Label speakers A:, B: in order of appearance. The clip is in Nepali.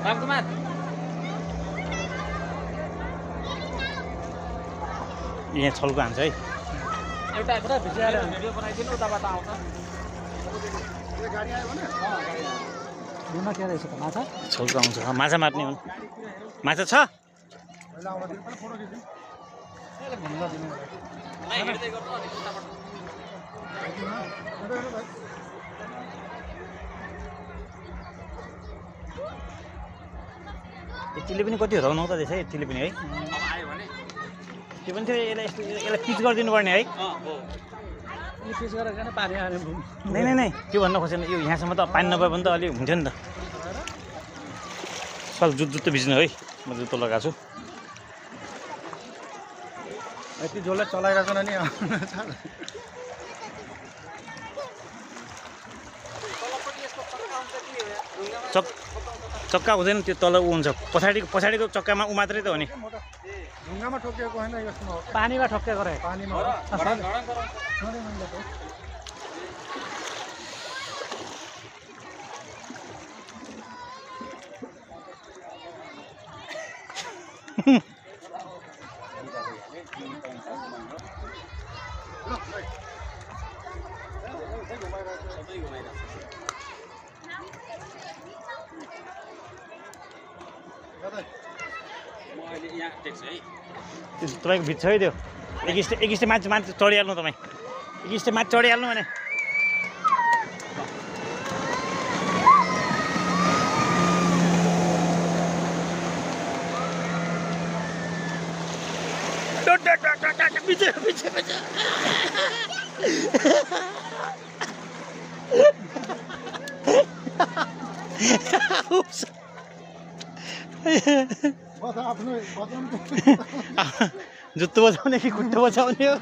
A: रामकुमार
B: यहाँ छल्को हान्छ है
A: एउटा कुरा भिडियो बनाइदिनु उताबाट आउँछ के रहेछ त माछा
B: छल्को आउँछ माछा मार्ने हुन् माछा छ यतिले पनि कति हराउनु त रहेछ है यतिले पनि है त्यो पनि थियो यसलाई पिच गरिदिनु पर्ने है
A: पिस गरेर पानी आयो
B: नै नै नै त्यो भन्न खोजेन यो यहाँसम्म त पानी नभए पनि त अलिक हुन्थ्यो नि त सल जुत्तो भिज्नु है म जुत्तो लगाएको छु
A: यति जोडलाई चलाइरहेको नि
B: चक्का हुँदैन त्यो तल ऊ हुन्छ पछाडिको चक्कामा ऊ मात्रै त हो नि
A: ढुङ्गामा ठोकिएको होइन यसमा पानीमा ठोकिएको रहे पानीमा
B: तपाईँको भित्र है त्यो एक स्टे माथि चढिहाल्नु तपाईँ एक स्टे माथि चढिहाल्नु भने जुत्तो बजाउने कि खुट्टो बजाउने हो